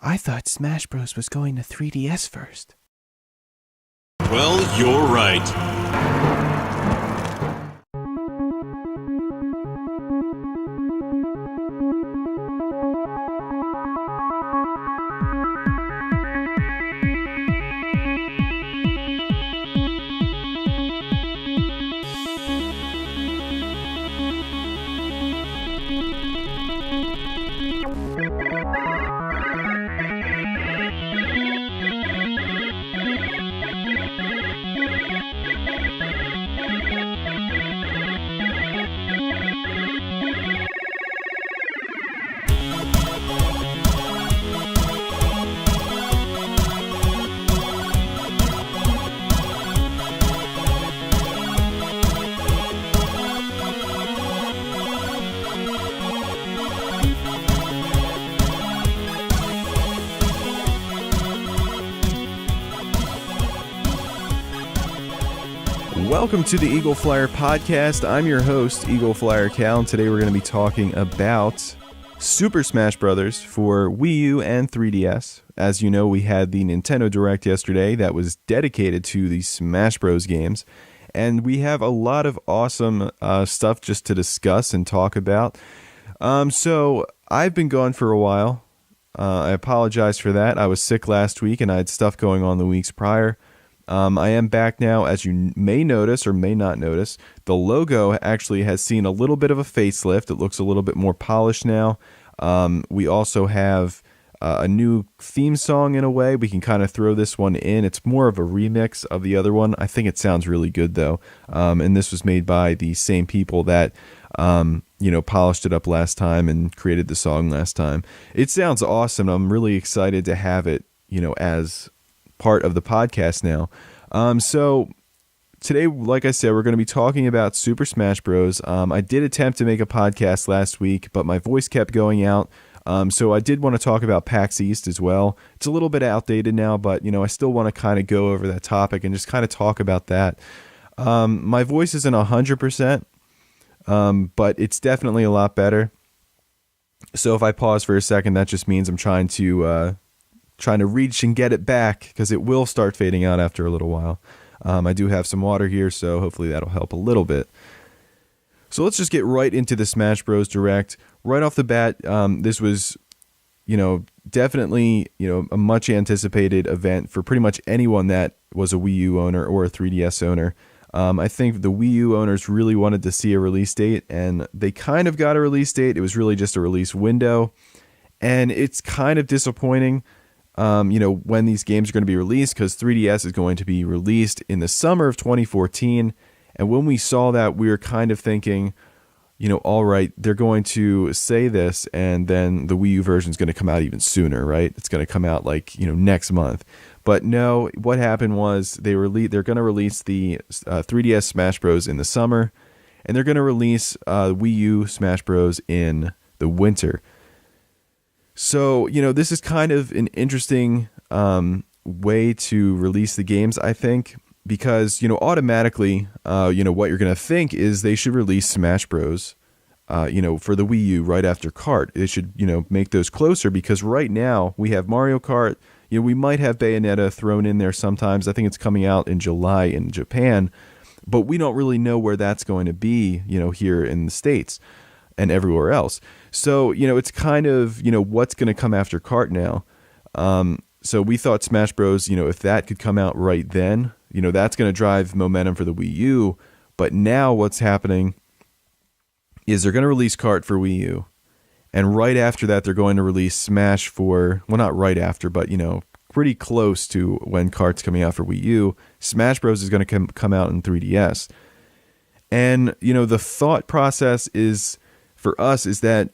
I thought Smash Bros. Was going to 3DS first. Well, you're right. Welcome to the Eagle Flyer Podcast. I'm your host, Eagle Flyer Cal, and today we're going to be talking about Super Smash Bros. For Wii U and 3DS. As you know, we had the Nintendo Direct yesterday that was dedicated to the Smash Bros. Games, and we have a lot of awesome stuff just to discuss and talk about. So I've been gone for a while. I apologize for that. I was sick last week, and I had stuff going on the weeks prior. I am back now. As you may notice or may not notice, the logo actually has seen a little bit of a facelift. It looks a little bit more polished now. We also have a new theme song in a way. We can kind of throw this one in. It's more of a remix of the other one. I think it sounds really good though. And this was made by the same people that, polished it up last time and created the song last time. It sounds awesome. I'm really excited to have it, as part of the podcast now. So today, like I said, we're going to be talking about Super Smash Bros. I did attempt to make a podcast last week, but my voice kept going out. So I did want to talk about PAX East as well. It's a little bit outdated now, but I still want to kind of go over that topic and just kind of talk about that. My voice isn't 100%, but it's definitely a lot better. So if I pause for a second, that just means I'm trying to reach and get it back, because it will start fading out after a little while. I do have some water here, so hopefully that'll help a little bit. So let's just get right into the Smash Bros. Direct. Right off the bat, this was, definitely, a much anticipated event for pretty much anyone that was a Wii U owner or a 3DS owner. I think the Wii U owners really wanted to see a release date, and they kind of got a release date. It was really just a release window, and it's kind of disappointing. When these games are going to be released, because 3DS is going to be released in the summer of 2014. And when we saw that, we were kind of thinking, all right, they're going to say this, and then the Wii U version is going to come out even sooner, right? It's going to come out next month. But no, what happened was they're going to release the 3DS Smash Bros. In the summer, and they're going to release Wii U Smash Bros. In the winter. So, this is kind of an interesting way to release the games, I think, because, automatically, what you're going to think is they should release Smash Bros., for the Wii U right after Kart. They should, make those closer, because right now we have Mario Kart. We might have Bayonetta thrown in there sometimes. I think it's coming out in July in Japan, but we don't really know where that's going to be, here in the States and everywhere else. So, it's kind of, what's going to come after Kart now. So we thought Smash Bros., if that could come out right then, that's going to drive momentum for the Wii U. But now what's happening is they're going to release Kart for Wii U. And right after that, they're going to release Smash for, well, not right after, but, pretty close to when Kart's coming out for Wii U. Smash Bros. Is going to come out in 3DS. And, the thought process is, for us, is that,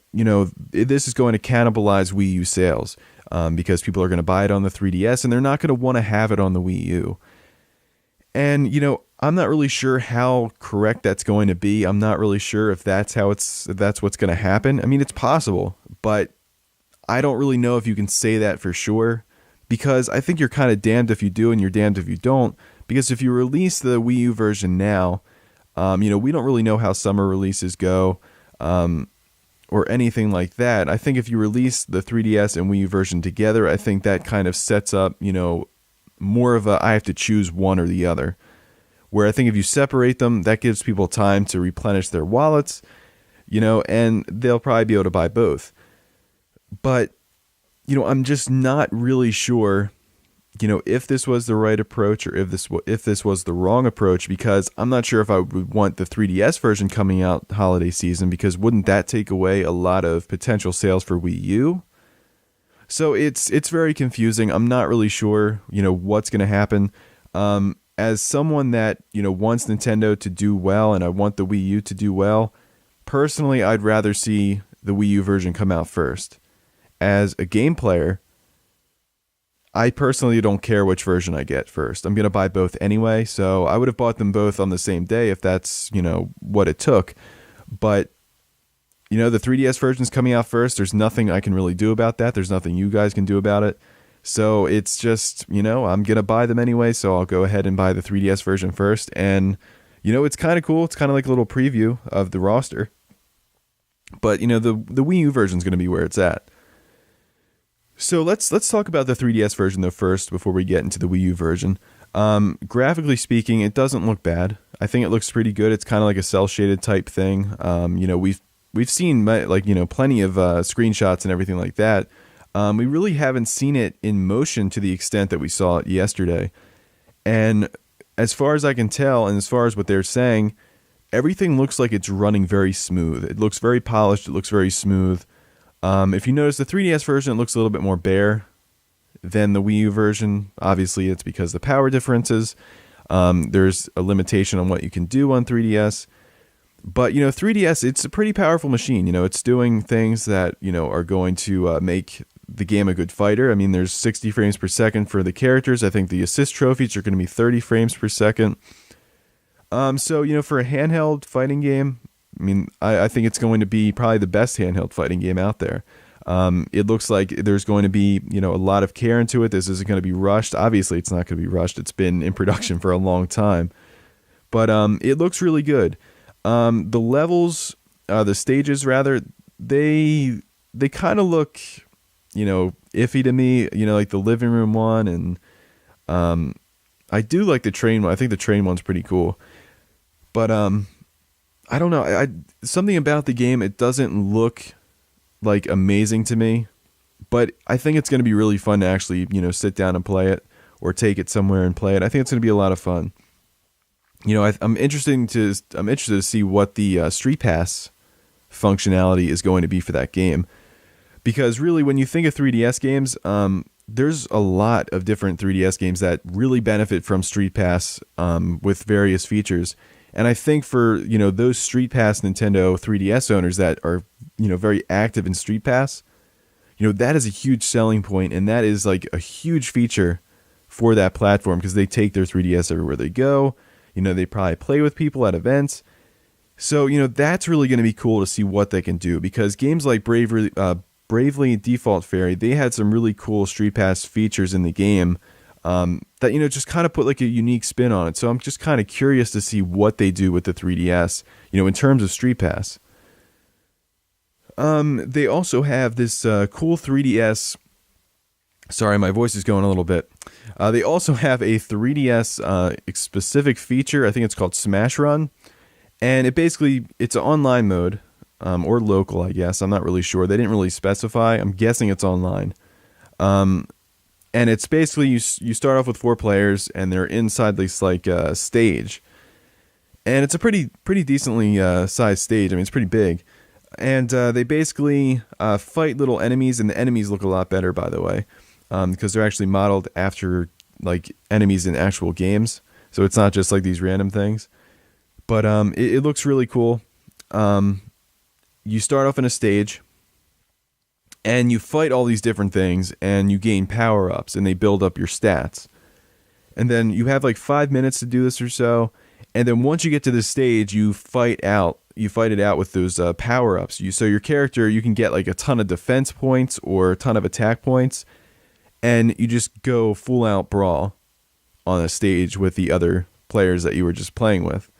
this is going to cannibalize Wii U sales, because people are going to buy it on the 3DS and they're not going to want to have it on the Wii U. And, I'm not really sure how correct that's going to be. I'm not really sure if that's what's going to happen. I mean, it's possible, but I don't really know if you can say that for sure, because I think you're kind of damned if you do and you're damned if you don't. Because if you release the Wii U version now, we don't really know how summer releases go. or anything like that. I think if you release the 3DS and Wii U version together, I think that kind of sets up, more of a I have to choose one or the other. Where I think if you separate them, that gives people time to replenish their wallets, and they'll probably be able to buy both. But, I'm just not really sure, if this was the right approach or if this was the wrong approach, because I'm not sure if I would want the 3DS version coming out holiday season, because wouldn't that take away a lot of potential sales for Wii U? So it's very confusing. I'm not really sure, what's going to happen. As someone that, wants Nintendo to do well and I want the Wii U to do well, personally, I'd rather see the Wii U version come out first. As a game player, I personally don't care which version I get first. I'm going to buy both anyway, so I would have bought them both on the same day if that's, what it took. But, the 3DS version's coming out first. There's nothing I can really do about that. There's nothing you guys can do about it. So it's just, I'm going to buy them anyway, so I'll go ahead and buy the 3DS version first. And, it's kind of cool. It's kind of like a little preview of the roster. But, the Wii U version's going to be where it's at. So let's talk about the 3DS version though first before we get into the Wii U version. Graphically speaking, it doesn't look bad. I think it looks pretty good. It's kind of like a cell shaded type thing. We've seen plenty of screenshots and everything like that. We really haven't seen it in motion to the extent that we saw it yesterday. And as far as I can tell, and as far as what they're saying, everything looks like it's running very smooth. It looks very polished. It looks very smooth. If you notice the 3DS version, it looks a little bit more bare than the Wii U version. Obviously, it's because of the power differences. There's a limitation on what you can do on 3DS. But, 3DS, it's a pretty powerful machine. It's doing things that, are going to make the game a good fighter. I mean, there's 60 frames per second for the characters. I think the assist trophies are going to be 30 frames per second. So, for a handheld fighting game, I think it's going to be probably the best handheld fighting game out there. It looks like there's going to be, a lot of care into it. This isn't going to be rushed. Obviously, it's not going to be rushed. It's been in production for a long time. But it looks really good. The levels, the stages rather, they kind of look, iffy to me. Like the living room one, and I do like the train one. I think the train one's pretty cool. But I don't know. Something about the game, it doesn't look like amazing to me, but I think it's going to be really fun to actually, sit down and play it or take it somewhere and play it. I think it's going to be a lot of fun. I'm interested to see what the Street Pass functionality is going to be for that game, because really, when you think of 3DS games, there's a lot of different 3DS games that really benefit from Street Pass with various features. And I think for, those Street Pass Nintendo 3DS owners that are, very active in Street Pass, that is a huge selling point, and that is like a huge feature for that platform, because they take their 3DS everywhere they go. They probably play with people at events. So, that's really going to be cool to see what they can do, because games like Bravely Default Fairy, they had some really cool Street Pass features in the game that, just kind of put like a unique spin on it. So I'm just kind of curious to see what they do with the 3DS, in terms of Street Pass. They also have this cool 3DS. Sorry, my voice is going a little bit. They also have a 3DS specific feature. I think it's called Smash Run. And it's an online mode, or local, I guess. I'm not really sure. They didn't really specify. I'm guessing it's online. And it's basically, you start off with 4 players, and they're inside this like stage. And it's a pretty decently sized stage. It's pretty big. And they basically fight little enemies, and the enemies look a lot better, by the way, because they're actually modeled after like enemies in actual games. So it's not just like these random things. But it looks really cool. You start off in a stage, and you fight all these different things, and you gain power-ups, and they build up your stats. And then you have like 5 minutes to do this or so. And then once you get to this stage, you fight it out with those power-ups. So your character, you can get like a ton of defense points or a ton of attack points, and you just go full-out brawl on a stage with the other players that you were just playing with.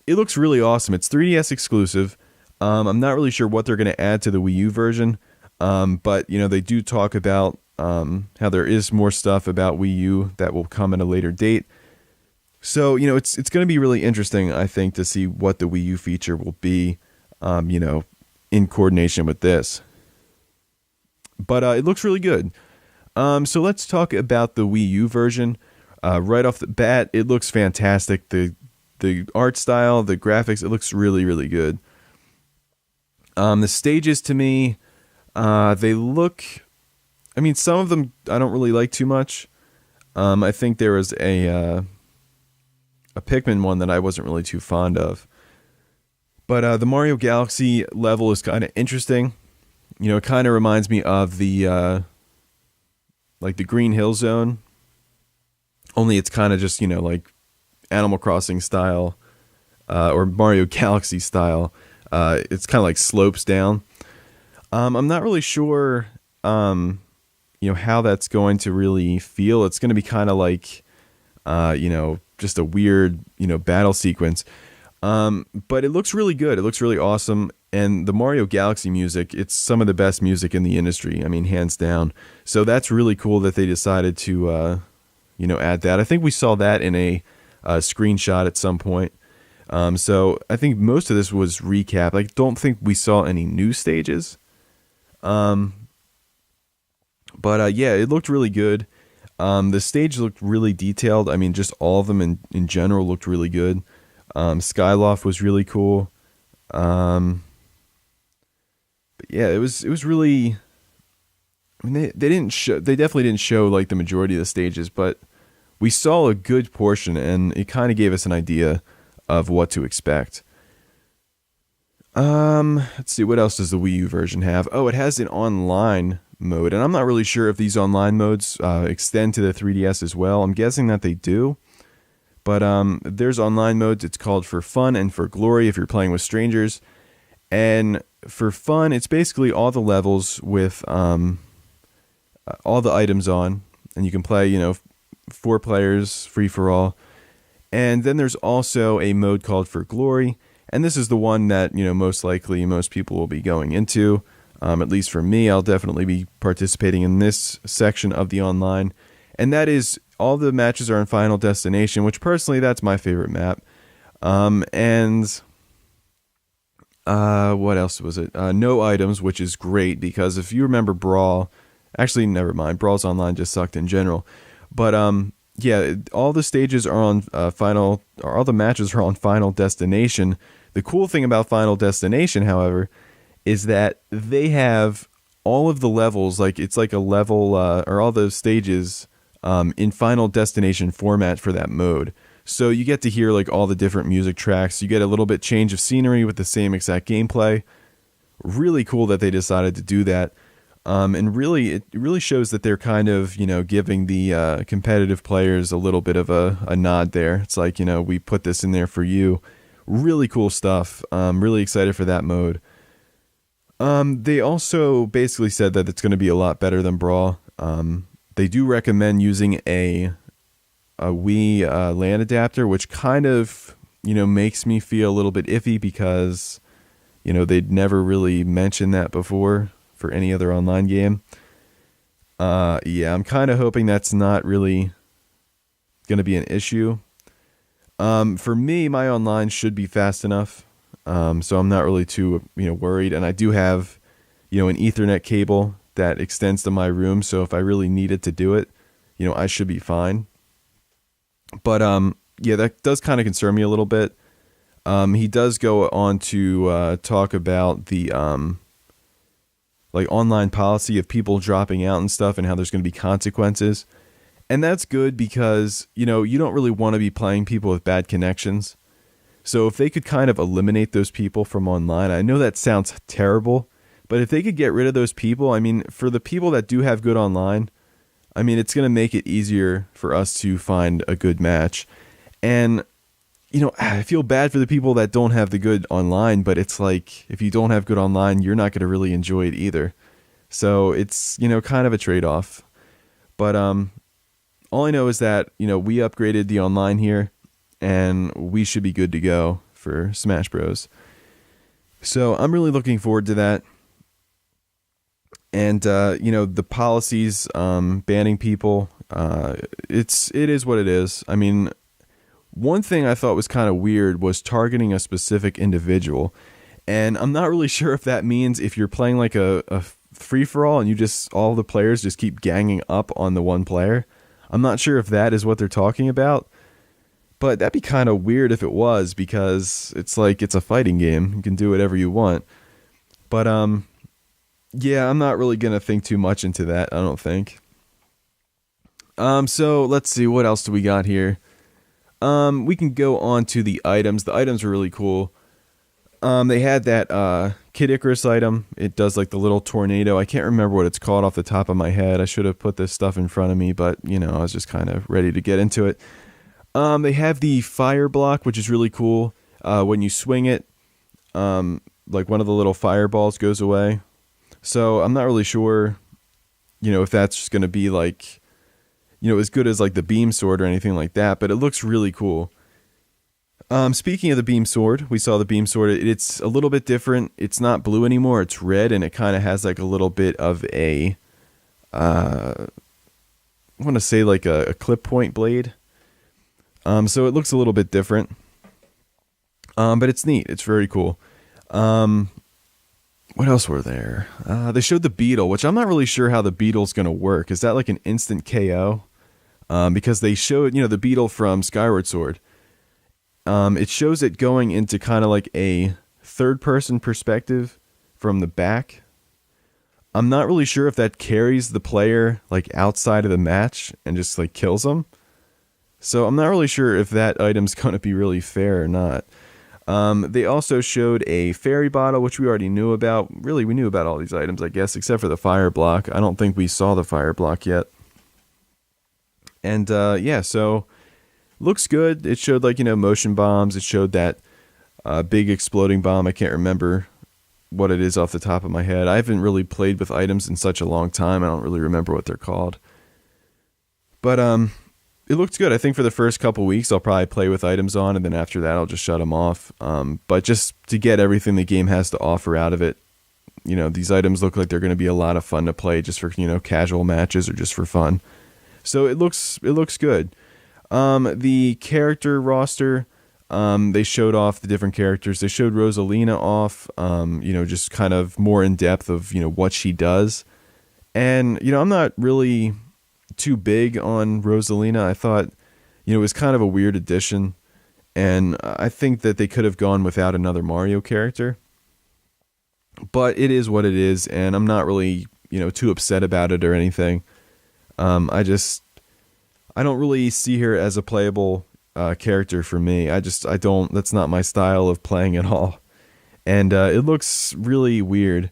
It looks really awesome. It's 3DS exclusive. I'm not really sure what they're going to add to the Wii U version, but they do talk about how there is more stuff about Wii U that will come at a later date. So it's going to be really interesting, I think, to see what the Wii U feature will be, in coordination with this. But it looks really good. So let's talk about the Wii U version. Right off the bat, it looks fantastic. The art style, the graphics, it looks really, really good. The stages, to me, they look... I mean, some of them I don't really like too much. I think there was a Pikmin one that I wasn't really too fond of. But the Mario Galaxy level is kind of interesting. It kind of reminds me of the like the Green Hill Zone. Only it's kind of just, like Animal Crossing style, or Mario Galaxy style. It's kind of like slopes down. I'm not really sure, how that's going to really feel. It's going to be kind of like, just a weird, battle sequence. But it looks really good. It looks really awesome. And the Mario Galaxy music, it's some of the best music in the industry. I mean, hands down. So that's really cool that they decided to, add that. I think we saw that in a screenshot at some point. So I think most of this was recap. I don't think we saw any new stages. But yeah, it looked really good. The stage looked really detailed. I mean, just all of them in general looked really good. Skyloft was really cool. But yeah, it was really... I mean, they definitely didn't show like the majority of the stages, but we saw a good portion, and it kind of gave us an idea of what to expect. Let's see, what else does the Wii U version have? Oh, it has an online mode, and I'm not really sure if these online modes extend to the 3DS as well. I'm guessing that they do. But there's online modes. It's called For Fun and For Glory if you're playing with strangers. And for fun, it's basically all the levels with all the items on. And you can play, 4 players, free for all. And then there's also a mode called For Glory. And this is the one that, most likely most people will be going into. At least for me, I'll definitely be participating in this section of the online. And that is, all the matches are in Final Destination, which personally, that's my favorite map. And what else was it? No items, which is great, because if you remember Brawl, actually, never mind, Brawl's Online just sucked in general. But yeah, all the stages are on all the matches are on Final Destination. The cool thing about Final Destination, however, is that they have all of the levels, like it's like a level, or all those stages in Final Destination format for that mode. So you get to hear like all the different music tracks. You get a little bit change of scenery with the same exact gameplay. Really cool that they decided to do that. And really, it really shows that they're kind of, giving the competitive players a little bit of a nod there. It's like, we put this in there for you. Really cool stuff. Really excited for that mode. They also basically said that it's going to be a lot better than Brawl. They do recommend using a Wii LAN adapter, which kind of, makes me feel a little bit iffy because, they'd never really mentioned that before for any other online game. Yeah, I'm kind of hoping that's not really going to be an issue. For me, my online should be fast enough, so I'm not really too worried. And I do have an Ethernet cable that extends to my room, so if I really needed to do it, I should be fine. But yeah, that does kind of concern me a little bit. He does go on to talk about the like online policy of people dropping out and stuff, and how there's going to be consequences. And that's good because, you don't really want to be playing people with bad connections. So if they could kind of eliminate those people from online, I know that sounds terrible, but if they could get rid of those people, I mean, for the people that do have good online, I mean, it's going to make it easier for us to find a good match. And, I feel bad for the people that don't have the good online, but it's like, if you don't have good online, you're not going to really enjoy it either. So it's, kind of a trade-off. But all I know is that, we upgraded the online here, and we should be good to go for Smash Bros. So I'm really looking forward to that. And, the policies banning people, it is what it is. I mean, one thing I thought was kind of weird was targeting a specific individual. And I'm not really sure if that means if you're playing like a free-for-all and all the players just keep ganging up on the one player. I'm not sure if that is what they're talking about. But that'd be kind of weird if it was, because it's like it's a fighting game. You can do whatever you want. But, yeah, I'm not really going to think too much into that, I don't think. So let's see, what else do we got here? We can go on to the items. The items are really cool. They had that Kid Icarus item. It does like the little tornado. I can't remember what it's called off the top of my head. I should have put this stuff in front of me, but, I was just kind of ready to get into it. They have the fire block, which is really cool. When you swing it, like one of the little fireballs goes away. So I'm not really sure, if that's just going to be like, as good as like the beam sword or anything like that, but it looks really cool. Speaking of the beam sword, we saw the beam sword. It's a little bit different. It's not blue anymore. It's red, and it kind of has like a little bit of I want to say like a clip point blade. So it looks a little bit different. But it's neat. It's very cool. What else were there? They showed the beetle, which I'm not really sure how the beetle's going to work. Is that like an instant KO? Because they showed, the beetle from Skyward Sword. It shows it going into kind of like a third-person perspective from the back. I'm not really sure if that carries the player like outside of the match and just like kills them. So I'm not really sure if that item's going to be really fair or not. They also showed a fairy bottle, which we already knew about. Really, we knew about all these items, I guess, except for the fire block. I don't think we saw the fire block yet. And, so looks good. It showed, like, motion bombs. It showed that big exploding bomb. I can't remember what it is off the top of my head. I haven't really played with items in such a long time. I don't really remember what they're called. But, it looked good. I think for the first couple weeks, I'll probably play with items on, and then after that, I'll just shut them off. But just to get everything the game has to offer out of it, these items look like they're going to be a lot of fun to play just for, casual matches or just for fun. So it looks good. The character roster, they showed off the different characters. They showed Rosalina off, just kind of more in depth of, what she does. And, I'm not really too big on Rosalina. I thought, it was kind of a weird addition, and I think that they could have gone without another Mario character. But it is what it is, and I'm not really, too upset about it or anything. I don't really see her as a playable character for me. That's not my style of playing at all. And it looks really weird.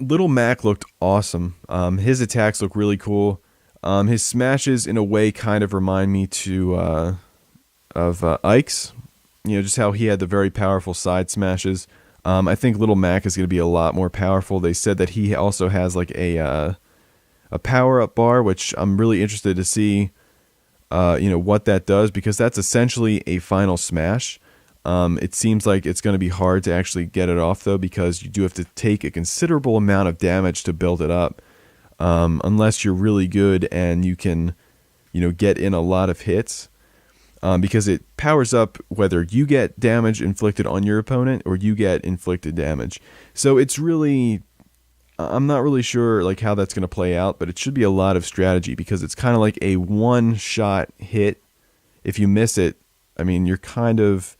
Little Mac looked awesome. His attacks look really cool. His smashes, in a way, kind of remind me of Ike's. Just how he had the very powerful side smashes. I think Little Mac is going to be a lot more powerful. They said that he also has like a power-up bar, which I'm really interested to see, what that does, because that's essentially a final smash. It seems like it's going to be hard to actually get it off, though, because you do have to take a considerable amount of damage to build it up. Unless you're really good and you can, get in a lot of hits. Because it powers up whether you get damage inflicted on your opponent or you get inflicted damage. So it's really, I'm not really sure like how that's going to play out, but it should be a lot of strategy, because it's kind of like a one-shot hit. If you miss it, I mean, you're kind of...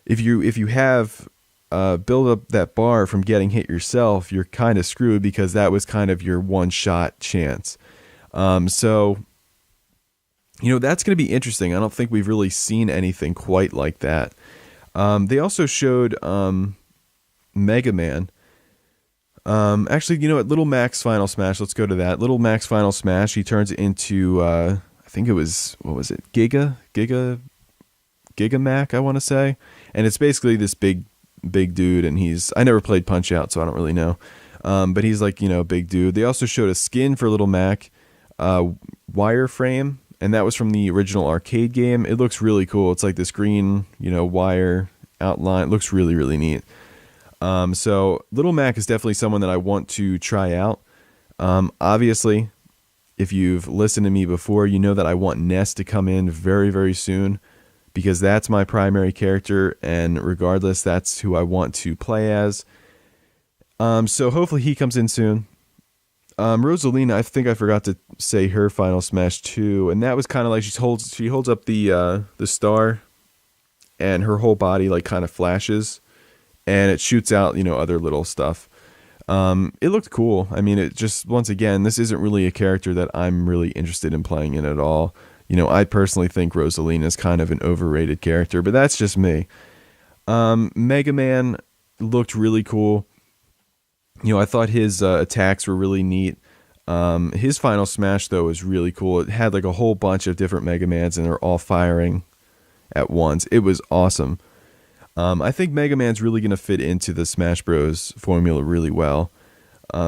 If you have build up that bar from getting hit yourself, you're kind of screwed, because that was kind of your one-shot chance. So, that's going to be interesting. I don't think we've really seen anything quite like that. They also showed Mega Man. Actually, Little Mac's Final Smash, let's go to that. Little Mac's Final Smash, he turns into, I think it was, what was it? Giga Mac, I want to say. And it's basically this big dude, and I never played Punch-Out, so I don't really know. But he's like, big dude. They also showed a skin for Little Mac, wireframe, and that was from the original arcade game. It looks really cool. It's like this green, wire, outline. It looks really, really neat. So Little Mac is definitely someone that I want to try out. Obviously, if you've listened to me before, you know that I want Ness to come in very, very soon because that's my primary character, and regardless, that's who I want to play as. So hopefully he comes in soon. Rosalina, I think I forgot to say her final smash too, and that was kind of like she holds up the star, and her whole body like kind of flashes, and it shoots out other little stuff. It looked cool. I mean, it just, once again, this isn't really a character that I'm really interested in playing in at all. I personally think Rosalina is kind of an overrated character, but that's just me. Mega Man looked really cool. I thought his attacks were really neat. His final smash, though, was really cool. It had like a whole bunch of different Mega Mans, and they're all firing at once. It was awesome. I think Mega Man's really going to fit into the Smash Bros. Formula really well.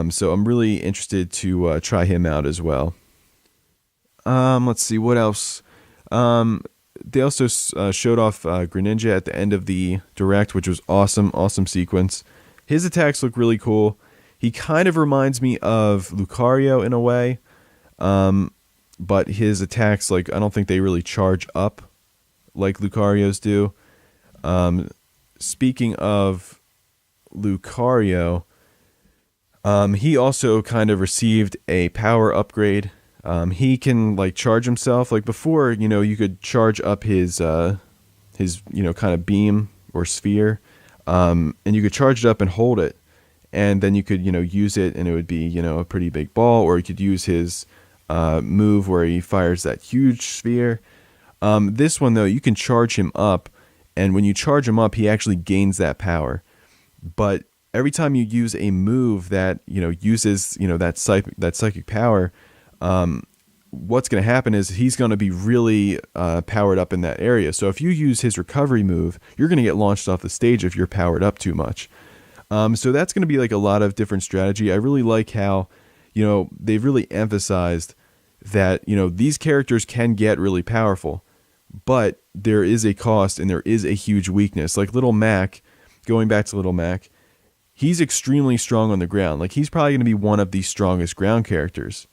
So I'm really interested to try him out as well. Let's see, what else? They also showed off Greninja at the end of the Direct, which was awesome. Awesome sequence. His attacks look really cool. He kind of reminds me of Lucario in a way. But his attacks, I don't think they really charge up like Lucario's do. Speaking of Lucario, he also kind of received a power upgrade. He can charge himself. Like before, you could charge up his kind of beam or sphere, and you could charge it up and hold it, and then you could use it, and it would be a pretty big ball. Or you could use his move where he fires that huge sphere. This one though, you can charge him up, and when you charge him up, he actually gains that power. But every time you use a move that uses that psychic power, what's going to happen is he's going to be really powered up in that area. So if you use his recovery move, you're going to get launched off the stage if you're powered up too much. So that's going to be a lot of different strategy. I really like how they've really emphasized that these characters can get really powerful, but there is a cost and there is a huge weakness. Like Little Mac, going back to Little Mac, he's extremely strong on the ground. He's probably going to be one of the strongest ground characters.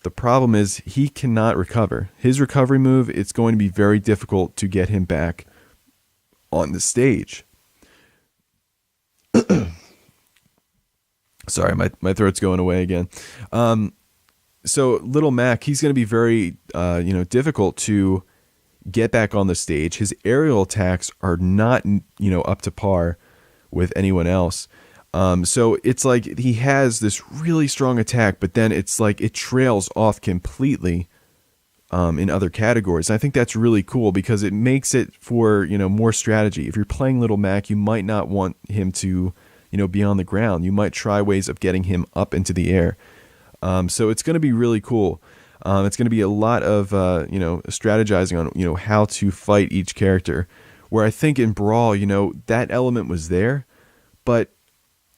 The problem is he cannot recover. His recovery move, it's going to be very difficult to get him back on the stage. Sorry, my throat's going away again. So Little Mac, he's going to be very difficult to get back on the stage. His aerial attacks are not up to par with anyone else. So it's he has this really strong attack, but then it's it trails off completely in other categories. And I think that's really cool because it makes it for more strategy. If you're playing Little Mac, you might not want him to be on the ground. You might try ways of getting him up into the air. So it's going to be really cool. It's going to be a lot of strategizing on how to fight each character. Where I think in Brawl, that element was there, but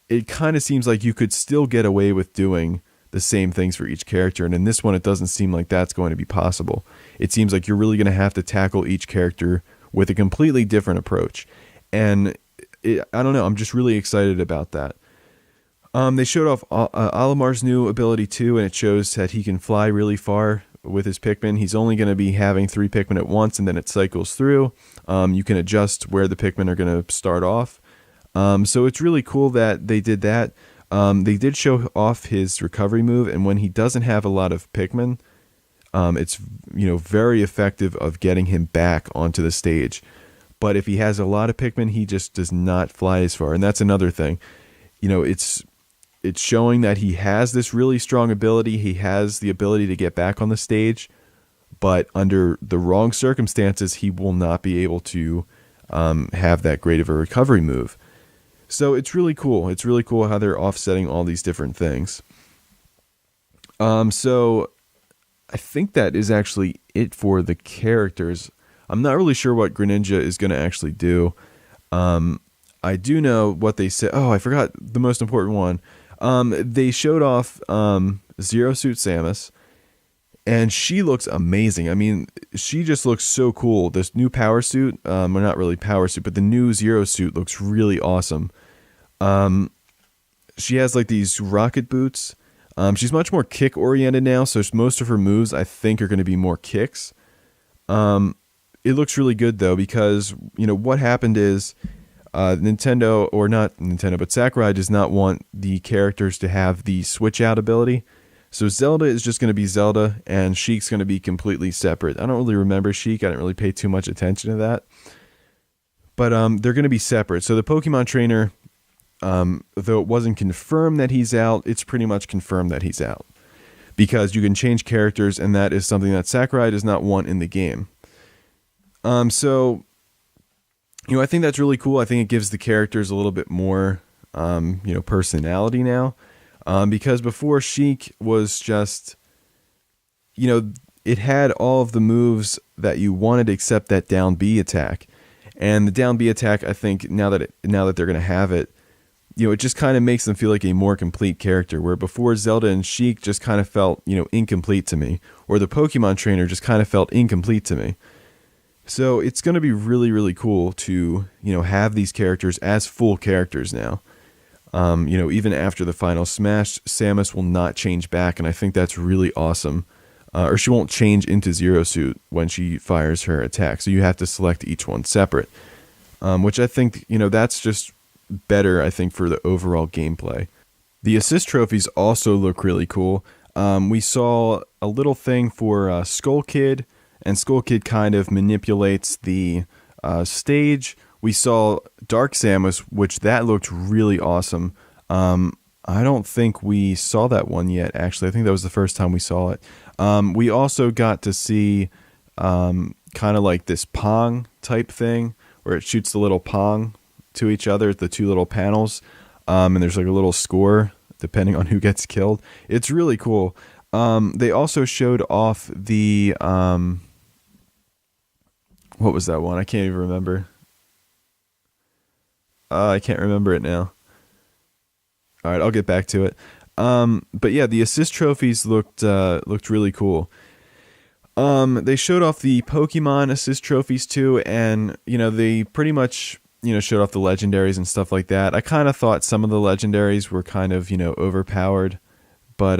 it kind of seems like you could still get away with doing the same things for each character. And in this one, it doesn't seem like that's going to be possible. It seems like you're really going to have to tackle each character with a completely different approach. And I don't know, I'm just really excited about that. They showed off Olimar's new ability too, and it shows that he can fly really far with his Pikmin. He's only going to be having 3 Pikmin at once, and then it cycles through. You can adjust where the Pikmin are going to start off. So it's really cool that they did that. They did show off his recovery move, and when he doesn't have a lot of Pikmin, it's very effective of getting him back onto the stage. But if he has a lot of Pikmin, he just does not fly as far, and that's another thing. It's showing that he has this really strong ability. He has the ability to get back on the stage, but under the wrong circumstances, he will not be able to have that great of a recovery move. So it's really cool. It's really cool how they're offsetting all these different things. So I think that is actually it for the characters. I'm not really sure what Greninja is going to actually do. I do know what they said. Oh, I forgot the most important one. They showed off Zero Suit Samus, And she looks amazing. I mean, she just looks so cool. This new power suit, well, not really power suit, but the new Zero suit looks really awesome. She has like these rocket boots. She's much more kick oriented now, so most of her moves I think are going to be more kicks. It looks really good though, because what happened is Nintendo, or not Nintendo, but Sakurai does not want the characters to have the switch out ability. So Zelda is just going to be Zelda, and Sheik's going to be completely separate. I don't really remember Sheik. I didn't really pay too much attention to that. But they're going to be separate. So the Pokemon trainer, though it wasn't confirmed that he's out, it's pretty much confirmed that he's out. Because you can change characters, and that is something that Sakurai does not want in the game. So, I think that's really cool. I think it gives the characters a little bit more, personality now. Because before Sheik was just, it had all of the moves that you wanted except that down B attack. And the down B attack, I think now that they're going to have it, it just kind of makes them feel like a more complete character, where before Zelda and Sheik just kind of felt, incomplete to me, or the Pokemon trainer just kind of felt incomplete to me. So it's going to be really, really cool to, have these characters as full characters now. Even after the final smash, Samus will not change back, and I think that's really awesome. Or she won't change into Zero Suit when she fires her attack, so you have to select each one separate. Which I think, that's just better, I think, for the overall gameplay. The assist trophies also look really cool. We saw a little thing for Skull Kid, and Skull Kid kind of manipulates the stage. We saw Dark Samus, which that looked really awesome. I don't think we saw that one yet, actually. I think that was the first time we saw it. We also got to see kind of like this Pong type thing, where it shoots the little Pong to each other, the two little panels, and there's like a little score depending on who gets killed. It's really cool. They also showed off the... what was that one? I can't even remember. I can't remember it now. All right, I'll get back to it. But yeah, the assist trophies looked really cool. They showed off the Pokemon assist trophies too, and they pretty much showed off the legendaries and stuff like that. I kind of thought some of the legendaries were kind of overpowered, but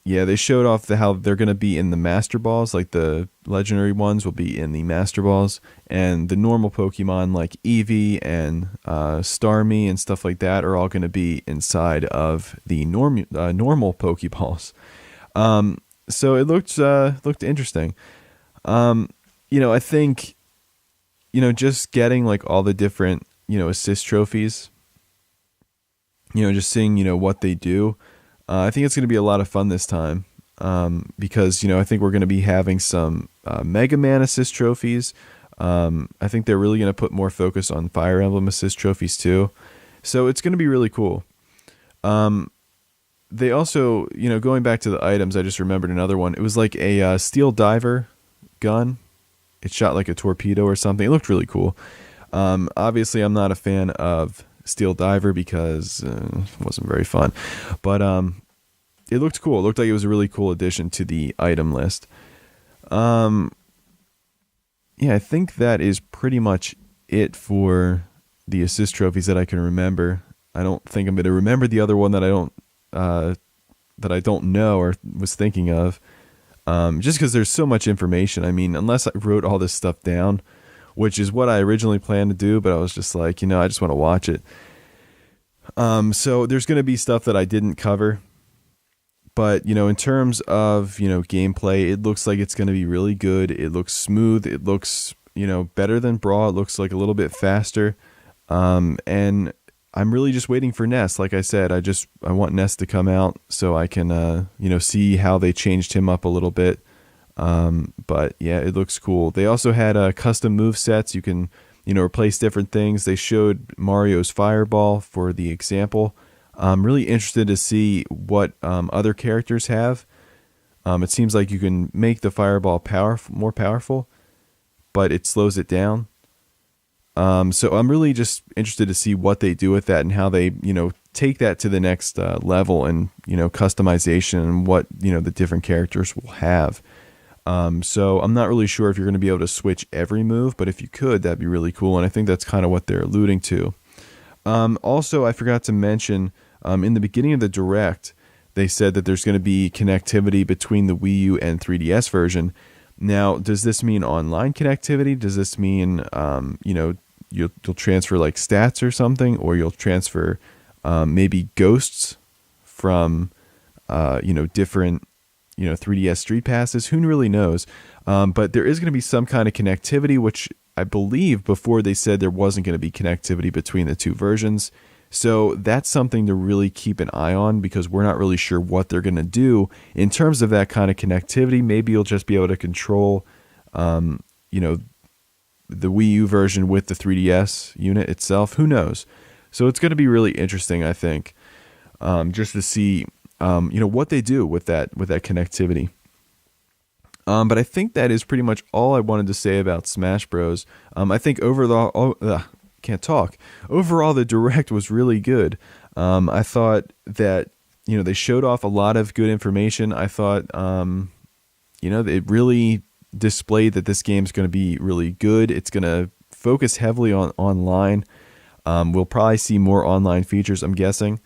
yeah, they showed off how they're going to be in the Master Balls, like the legendary ones will be in the Master Balls, and the normal Pokemon like Eevee and Starmie and stuff like that are all going to be inside of the normal Pokeballs. So it looked interesting. I think, just getting like all the different, assist trophies, just seeing, what they do. I think it's going to be a lot of fun this time, because, I think we're going to be having some Mega Man assist trophies. I think they're really going to put more focus on Fire Emblem assist trophies too. So it's going to be really cool. They also, going back to the items, I just remembered another one. It was like a steel diver gun. It shot like a torpedo or something. It looked really cool. Obviously, I'm not a fan of Steel Diver because it wasn't very fun, but it looked cool. It looked like it was a really cool addition to the item list. Yeah, I think that is pretty much it for the assist trophies that I can remember. I don't think I'm going to remember the other one that I don't know or was thinking of, just because there's so much information. I mean, unless I wrote all this stuff down, which is what I originally planned to do, but I was just like, I just want to watch it. So there's going to be stuff that I didn't cover, but, in terms of, gameplay, it looks like it's going to be really good. It looks smooth. It looks, better than Brawl. It looks like a little bit faster. And I'm really just waiting for Ness. Like I said, I want Ness to come out so I can, see how they changed him up a little bit. But yeah, it looks cool. They also had custom move sets. You can, replace different things. They showed Mario's Fireball for the example. I'm really interested to see what other characters have. It seems like you can make the Fireball more powerful, but it slows it down. So I'm really just interested to see what they do with that and how they, take that to the next level and, customization and what, the different characters will have. So I'm not really sure if you're going to be able to switch every move, but if you could, that'd be really cool. And I think that's kind of what they're alluding to. Also, I forgot to mention, in the beginning of the Direct, they said that there's going to be connectivity between the Wii U and 3DS version. Now, does this mean online connectivity? Does this mean, you'll transfer like stats or something, or you'll transfer maybe ghosts from, different, 3DS Street Passes? Who really knows? But there is going to be some kind of connectivity, which I believe before they said there wasn't going to be connectivity between the two versions. So that's something to really keep an eye on, because we're not really sure what they're going to do in terms of that kind of connectivity. Maybe you'll just be able to control, the Wii U version with the 3DS unit itself. Who knows? So it's going to be really interesting, I think, just to see, what they do with that connectivity. But I think that is pretty much all I wanted to say about Smash Bros. I think overall, the Direct was really good. I thought that, they showed off a lot of good information. I thought, it really displayed that this game's going to be really good. It's going to focus heavily on online. We'll probably see more online features, I'm guessing,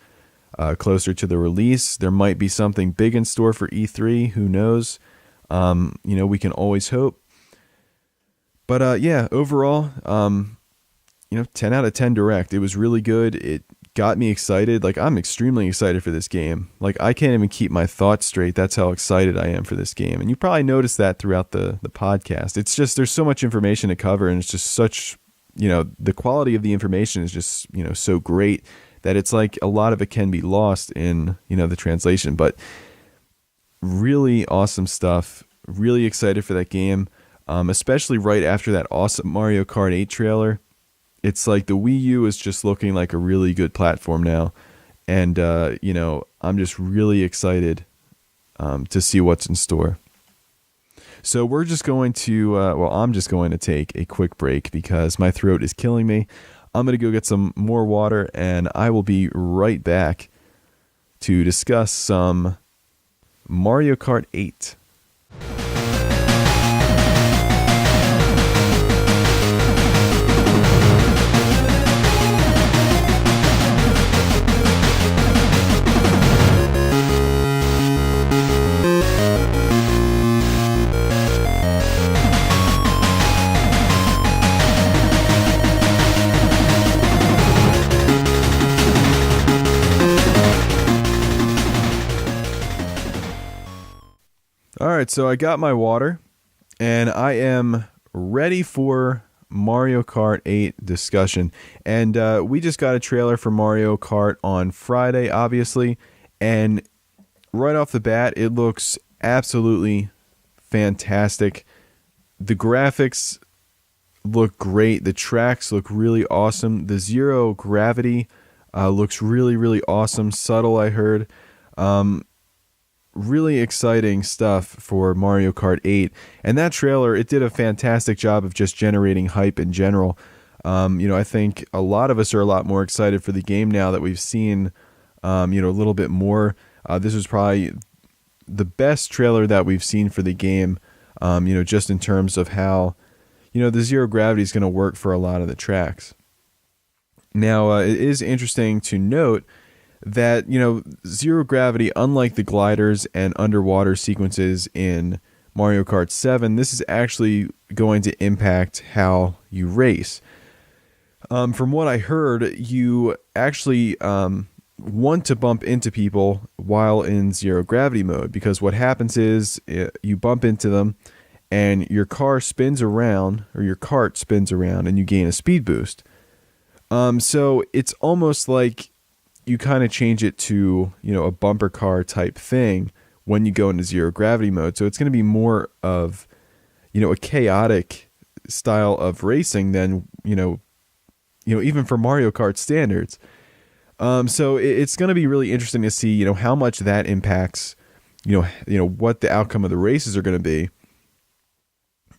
closer to the release. There might be something big in store for E3. Who knows? We can always hope. But overall, 10 out of 10 Direct. It was really good. It got me excited. Like, I'm extremely excited for this game. Like, I can't even keep my thoughts straight. That's how excited I am for this game. And you probably noticed that throughout the podcast. It's just, there's so much information to cover, and it's just such, the quality of the information is just, so great that it's like a lot of it can be lost in, the translation. But really awesome stuff. Really excited for that game, especially right after that awesome Mario Kart 8 trailer. It's like the Wii U is just looking like a really good platform now. And, I'm just really excited to see what's in store. So we're just going to, I'm just going to take a quick break because my throat is killing me. I'm going to go get some more water, and I will be right back to discuss some Mario Kart 8. All right, so I got my water, and I am ready for Mario Kart 8 discussion. And we just got a trailer for Mario Kart on Friday, obviously, and right off the bat, it looks absolutely fantastic. The graphics look great. The tracks look really awesome. The zero gravity looks really, really awesome. Subtle, I heard. Really exciting stuff for Mario Kart 8. And that trailer, it did a fantastic job of just generating hype in general. I think a lot of us are a lot more excited for the game now that we've seen, a little bit more. This was probably the best trailer that we've seen for the game, just in terms of how, the zero gravity is going to work for a lot of the tracks. Now, it is interesting to note that, zero gravity, unlike the gliders and underwater sequences in Mario Kart 7, this is actually going to impact how you race. From what I heard, you actually want to bump into people while in zero gravity mode, because what happens is you bump into them and your car spins around, or your cart spins around, and you gain a speed boost. So it's almost like you kind of change it to, a bumper car type thing when you go into zero gravity mode. So it's going to be more of, a chaotic style of racing than, even for Mario Kart standards. So it's going to be really interesting to see, how much that impacts, what the outcome of the races are going to be.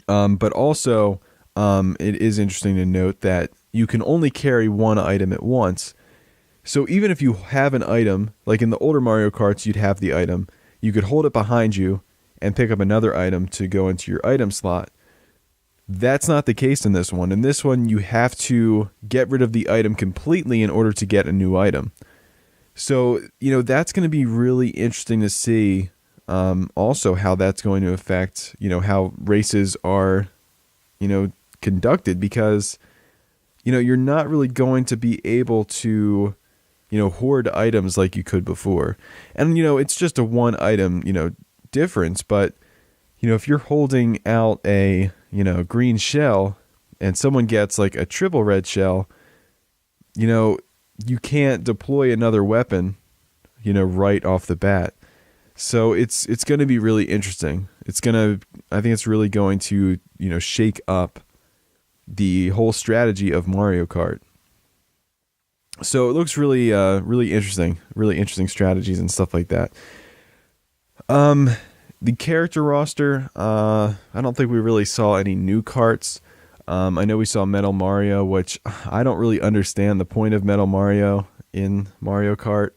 But also, it is interesting to note that you can only carry one item at once. So even if you have an item, like in the older Mario Karts, you'd have the item. You could hold it behind you and pick up another item to go into your item slot. That's not the case in this one. In this one, you have to get rid of the item completely in order to get a new item. So, that's going to be really interesting to see also how that's going to affect, how races are, conducted, because, you're not really going to be able to, hoard items like you could before. And, it's just a one item, difference, but, if you're holding out a, green shell and someone gets like a triple red shell, you can't deploy another weapon, right off the bat. So it's going to be really interesting. I think it's really going to, shake up the whole strategy of Mario Kart. So it looks really, really interesting strategies and stuff like that. The character roster, I don't think we really saw any new karts. I know we saw Metal Mario, which I don't really understand the point of Metal Mario in Mario Kart.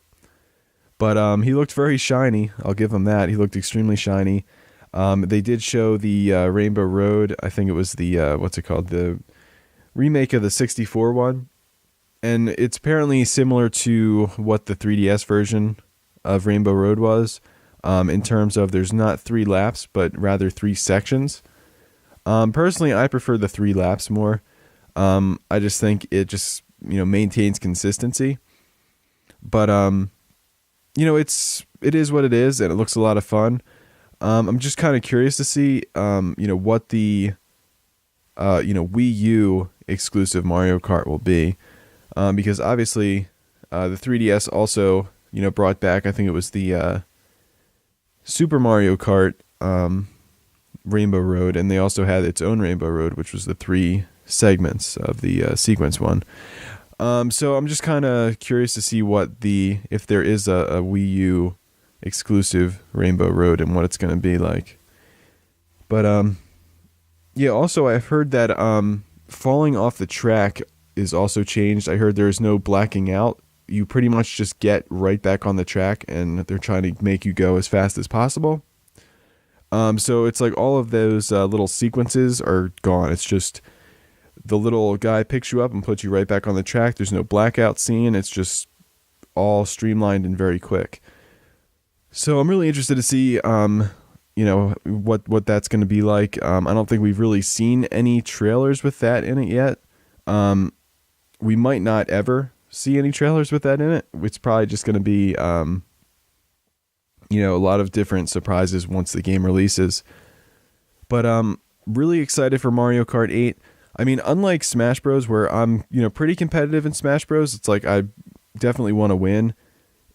But he looked very shiny. I'll give him that. He looked extremely shiny. They did show the Rainbow Road. I think it was the, the remake of the 64 one. And it's apparently similar to what the 3DS version of Rainbow Road was. In terms of there's not 3 laps, but rather 3 sections. Personally, I prefer the 3 laps more. I just think it just, maintains consistency. But, it is what it is, and it looks a lot of fun. I'm just kind of curious to see, what the, Wii U exclusive Mario Kart will be. Because obviously, the 3DS also, brought back, I think it was the, Super Mario Kart Rainbow Road, and they also had its own Rainbow Road, which was the 3 segments of the sequence one. So I'm just kind of curious to see if there is a Wii U exclusive Rainbow Road and what it's going to be like. But also I've heard that falling off the track is also changed. I heard there's no blacking out. You pretty much just get right back on the track, and they're trying to make you go as fast as possible. So it's like all of those little sequences are gone. It's just the little guy picks you up and puts you right back on the track. There's no blackout scene. It's just all streamlined and very quick. So I'm really interested to see, what that's going to be like. I don't think we've really seen any trailers with that in it yet. We might not ever see any trailers with that in it. It's probably just going to be, a lot of different surprises once the game releases. But really excited for Mario Kart 8. I mean, unlike Smash Bros, where I'm, pretty competitive in Smash Bros, it's like I definitely want to win.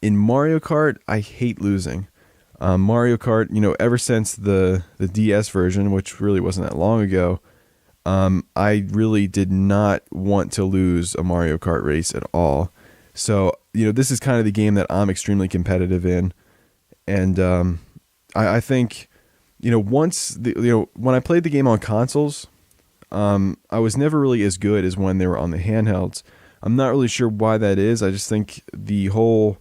In Mario Kart, I hate losing. Mario Kart, ever since the DS version, which really wasn't that long ago, I really did not want to lose a Mario Kart race at all. So, this is kind of the game that I'm extremely competitive in. And I think, when I played the game on consoles, I was never really as good as when they were on the handhelds. I'm not really sure why that is. I just think the whole,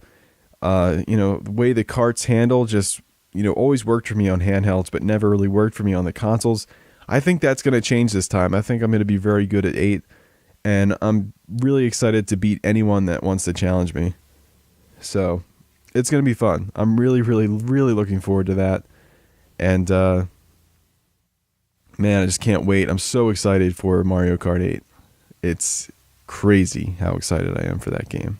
the way the karts handle just, always worked for me on handhelds, but never really worked for me on the consoles. I think that's going to change this time. I think I'm going to be very good at 8, and I'm really excited to beat anyone that wants to challenge me. So it's going to be fun. I'm really, really, really looking forward to that. And, man, I just can't wait. I'm so excited for Mario Kart 8. It's crazy how excited I am for that game.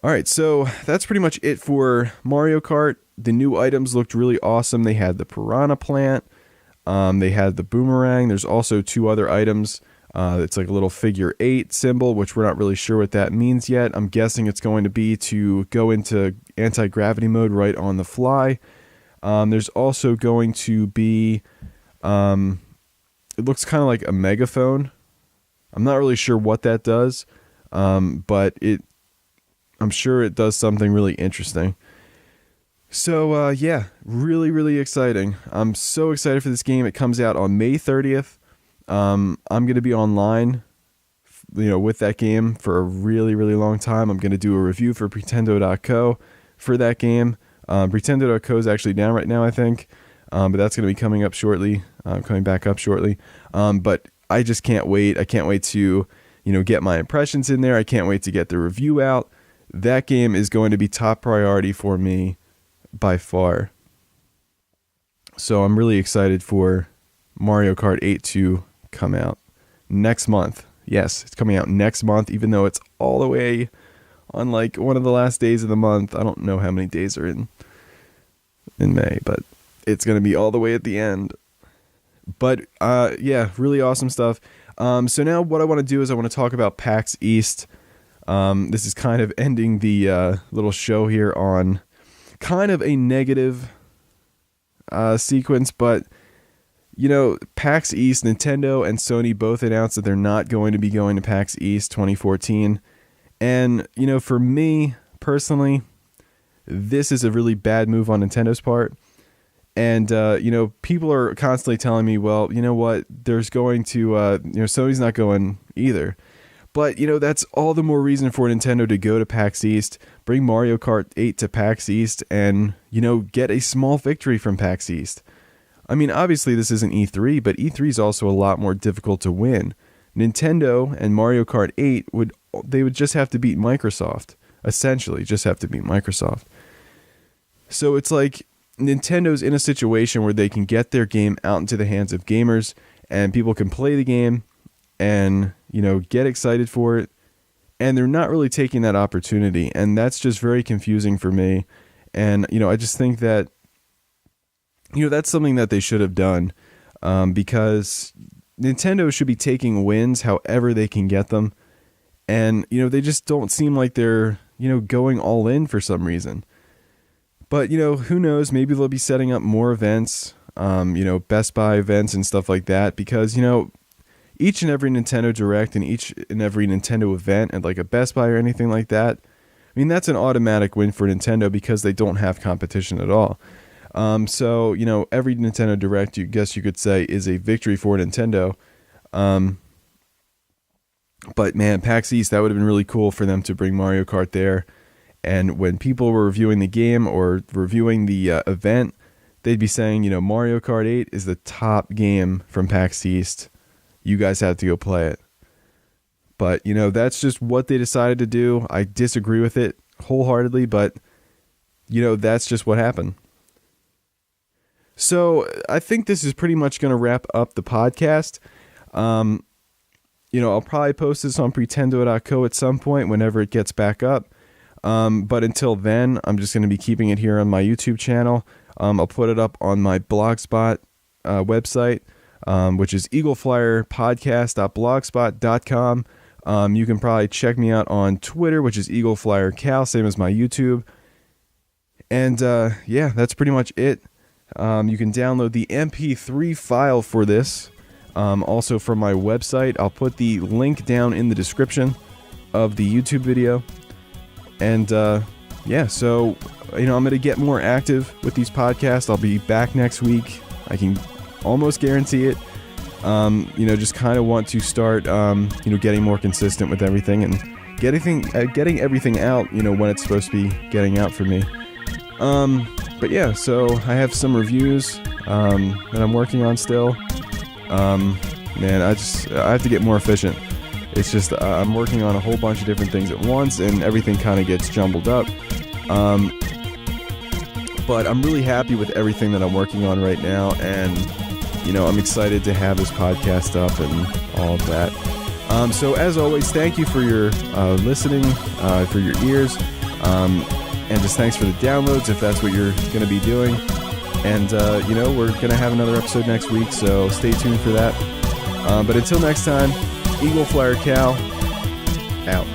All right, so that's pretty much it for Mario Kart. The new items looked really awesome. They had the Piranha Plant. They had the Boomerang. There's also 2 other items. It's like a little figure 8 symbol, which we're not really sure what that means yet. I'm guessing it's going to be to go into anti-gravity mode right on the fly. There's also going to be, it looks kind of like a megaphone. I'm not really sure what that does, but I'm sure it does something really interesting. So, really, really exciting. I'm so excited for this game. It comes out on May 30th. I'm going to be online, with that game for a really, really long time. I'm going to do a review for Pretendo.co for that game. Pretendo.co is actually down right now, I think, but that's going to be coming back up shortly. But I just can't wait. I can't wait to, get my impressions in there. I can't wait to get the review out. That game is going to be top priority for me by far. So I'm really excited for Mario Kart 8 to come out next month. Yes, it's coming out next month, even though it's all the way on like one of the last days of the month. I don't know how many days are in May, but it's going to be all the way at the end. But yeah, really awesome stuff. So now what I want to do is I want to talk about PAX East. This is kind of ending the little show here on kind of a negative sequence, but PAX East, Nintendo and Sony both announced that they're not going to be going to PAX East 2014. And, for me personally, this is a really bad move on Nintendo's part. And, people are constantly telling me, well, you know what, there's going to, Sony's not going either. But, that's all the more reason for Nintendo to go to PAX East, bring Mario Kart 8 to PAX East, and, get a small victory from PAX East. I mean, obviously this isn't E3, but E3 is also a lot more difficult to win. Nintendo and Mario Kart 8 would just have to beat Microsoft. Essentially, just have to beat Microsoft. So it's like Nintendo's in a situation where they can get their game out into the hands of gamers, and people can play the game and, get excited for it. And they're not really taking that opportunity. And that's just very confusing for me. And, I just think that, that's something that they should have done, because Nintendo should be taking wins however they can get them. And, they just don't seem like they're, going all in for some reason. But, who knows? Maybe they'll be setting up more events, Best Buy events and stuff like that. Because, each and every Nintendo Direct and each and every Nintendo event at like a Best Buy or anything like that, I mean, that's an automatic win for Nintendo because they don't have competition at all. So, every Nintendo Direct, you could say, is a victory for Nintendo. But man, PAX East, that would have been really cool for them to bring Mario Kart there. And when people were reviewing the game or reviewing the event, they'd be saying, Mario Kart 8 is the top game from PAX East. You guys have to go play it. But, that's just what they decided to do. I disagree with it wholeheartedly, but, that's just what happened. So I think this is pretty much going to wrap up the podcast. I'll probably post this on Pretendo.co at some point whenever it gets back up. But until then, I'm just going to be keeping it here on my YouTube channel. I'll put it up on my Blogspot website, which is EagleFlyerPodcast.blogspot.com. You can probably check me out on Twitter, which is EagleFlyerCal, same as my YouTube. And yeah, that's pretty much it. You can download the MP3 file for this, also from my website. I'll put the link down in the description of the YouTube video. And yeah, so, I'm going to get more active with these podcasts. I'll be back next week. I can almost guarantee it. Just kind of want to start, getting more consistent with everything and getting everything out, when it's supposed to be getting out for me. But yeah, so I have some reviews that I'm working on still. Man, I have to get more efficient. It's just I'm working on a whole bunch of different things at once, and everything kind of gets jumbled up. But I'm really happy with everything that I'm working on right now, and I'm excited to have this podcast up and all of that. So as always, thank you for your listening, for your ears. And just thanks for the downloads if that's what you're going to be doing. And, we're going to have another episode next week, so stay tuned for that. But until next time, Eagle Flyer Cal, out.